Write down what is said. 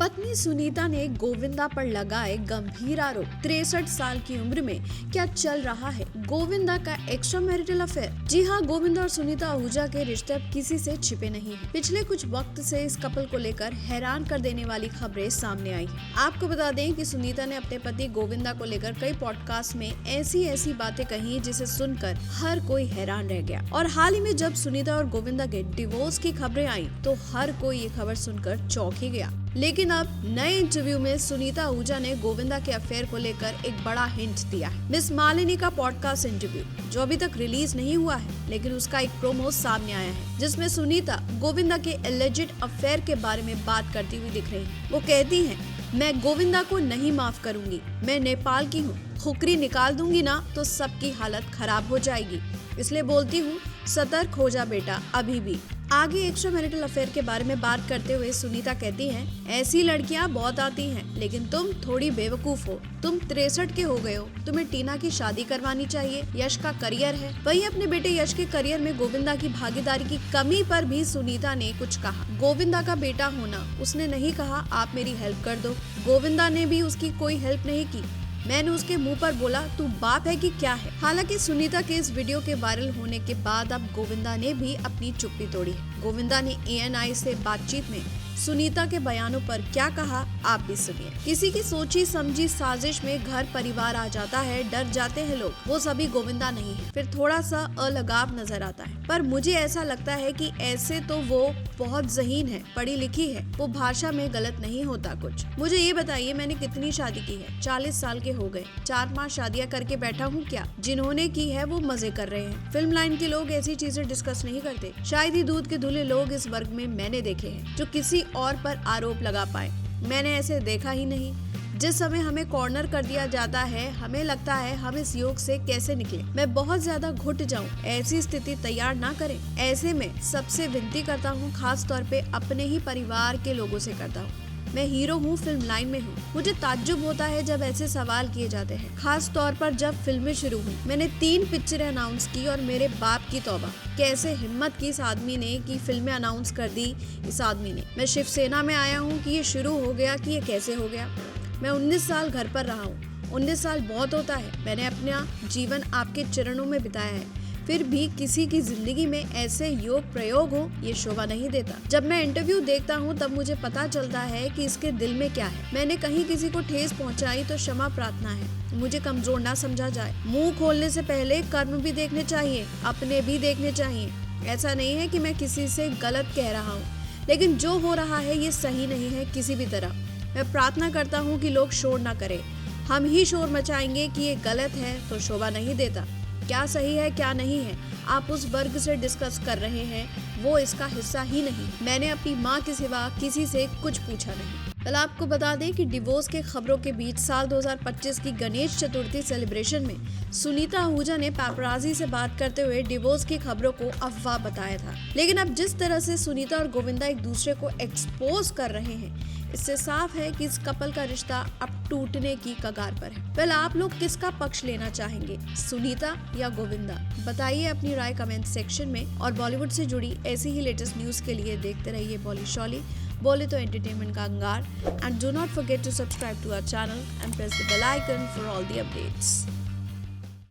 पत्नी सुनीता ने गोविंदा पर लगाए गंभीर आरोप। 63 साल की उम्र में क्या चल रहा है गोविंदा का एक्स्ट्रा मैरिटल अफेयर? जी हाँ, गोविंदा और सुनीता आहूजा के रिश्ते अब किसी से छिपे नहीं हैं। पिछले कुछ वक्त से इस कपल को लेकर हैरान कर देने वाली खबरें सामने आई हैं। आपको बता दें कि सुनीता ने अपने पति गोविंदा को लेकर कई पॉडकास्ट में ऐसी बातें कही जिसे सुनकर हर कोई हैरान रह गया। और हाल ही में जब सुनीता और गोविंदा के डिवोर्स की खबरें आई तो हर कोई ये खबर सुनकर चौंक ही गया। लेकिन अब नए इंटरव्यू में सुनीता आहूजा ने गोविंदा के अफेयर को लेकर एक बड़ा हिंट दिया है। मिस मालिनी का पॉडकास्ट इंटरव्यू जो अभी तक रिलीज नहीं हुआ है, लेकिन उसका एक प्रोमो सामने आया है जिसमें सुनीता गोविंदा के एलिजिड अफेयर के बारे में बात करती हुई दिख रही है। वो कहती हैं, मैं गोविंदा को नहीं माफ करूंगी, मैं नेपाल की हूँ, खुकरी निकाल दूंगी ना तो सबकी हालत खराब हो जाएगी, इसलिए बोलती हूँ सतर्क हो जा बेटा अभी भी। आगे एक्स्ट्रा मैरिटल अफेयर के बारे में बात करते हुए सुनीता कहती हैं, ऐसी लड़कियां बहुत आती हैं, लेकिन तुम थोड़ी बेवकूफ हो। तुम 63 के हो गए हो, तुम्हें टीना की शादी करवानी चाहिए, यश का करियर है। वहीं अपने बेटे यश के करियर में गोविंदा की भागीदारी की कमी पर भी सुनीता ने कुछ कहा। गोविंदा का बेटा होना, उसने नहीं कहा आप मेरी हेल्प कर दो, गोविंदा ने भी उसकी कोई हेल्प नहीं की। मैंने उसके मुंह पर बोला तू बाप है कि क्या है। हालांकि सुनीता के इस वीडियो के वायरल होने के बाद अब गोविंदा ने भी अपनी चुप्पी तोड़ी। गोविंदा ने ANI से बातचीत में सुनीता के बयानों पर क्या कहा, आप भी सुनिए। किसी की सोची समझी साजिश में घर परिवार आ जाता है, डर जाते हैं लोग, वो सभी गोविंदा नहीं है। फिर थोड़ा सा अलगाव नजर आता है, पर मुझे ऐसा लगता है कि ऐसे तो वो बहुत ज़हीन है, पढ़ी लिखी है, वो भाषा में गलत नहीं होता कुछ। मुझे ये बताइए मैंने कितनी शादी की है? 40 साल के हो गए, 4-5 शादियाँ करके बैठा हूँ क्या? जिन्होंने की है वो मजे कर रहे हैं। फिल्म लाइन के लोग ऐसी चीजें डिस्कस नहीं करते। शायद ही दूध के धुले लोग इस वर्ग में मैंने देखे हैं जो किसी और पर आरोप लगा पाए। मैंने ऐसे देखा ही नहीं। जिस समय हमें कॉर्नर कर दिया जाता है, हमें लगता है हम इस योग से कैसे निकले। मैं बहुत ज्यादा घुट जाऊं, ऐसी स्थिति तैयार ना करें। ऐसे में सबसे विनती करता हूं, खास तौर पे अपने ही परिवार के लोगों से करता हूं। मैं हीरो हूँ, फिल्म लाइन में हूँ। मुझे ताज्जुब होता है जब ऐसे सवाल किए जाते हैं, खास तौर पर जब फिल्में शुरू हुई। मैंने 3 पिक्चरें अनाउंस की और मेरे बाप की तौबा, कैसे हिम्मत की इस आदमी ने कि फिल्में अनाउंस कर दी इस आदमी ने। मैं शिवसेना में आया हूँ कि ये शुरू हो गया कि ये कैसे हो गया। मैं 19 साल घर पर रहा हूँ। 19 साल बहुत होता है। मैंने अपना जीवन आपके चरणों में बिताया है, फिर भी किसी की जिंदगी में ऐसे योग प्रयोग हो, ये शोभा नहीं देता। जब मैं इंटरव्यू देखता हूँ तब मुझे पता चलता है कि इसके दिल में क्या है। मैंने कहीं किसी को ठेस पहुँचाई तो क्षमा प्रार्थना है, मुझे कमजोर ना समझा जाए। मुंह खोलने से पहले कर्म भी देखने चाहिए, अपने भी देखने चाहिए। ऐसा नहीं है कि मैं किसी से गलत कह रहा हूँ, लेकिन जो हो रहा है ये सही नहीं है किसी भी तरह। मैं प्रार्थना करता हूँ कि लोग शोर ना करें। हम ही शोर मचाएंगे कि ये गलत है तो शोभा नहीं देता। क्या सही है क्या नहीं है आप उस वर्ग से डिस्कस कर रहे हैं, वो इसका हिस्सा ही नहीं। मैंने अपनी माँ के सिवा किसी से कुछ पूछा नहीं। कल आपको बता दें कि डिवोर्स के खबरों के बीच साल 2025 की गणेश चतुर्थी सेलिब्रेशन में सुनीता आहूजा ने पैपराजी से बात करते हुए डिवोर्स की खबरों को अफवाह बताया था। लेकिन अब जिस तरह से सुनीता और गोविंदा एक दूसरे को एक्सपोज कर रहे हैं, इससे साफ है कि इस कपल का रिश्ता अब टूटने की कगार पर है। पहले आप लोग किसका पक्ष लेना चाहेंगे, सुनीता या गोविंदा? बताइए अपनी राय कमेंट सेक्शन में। और बॉलीवुड से जुड़ी ऐसी ही लेटेस्ट न्यूज के लिए देखते रहिए बॉलीशॉली, बोले तो एंटरटेनमेंट का अंगार। And do not forget to subscribe to our channel and press the bell icon for all the updates.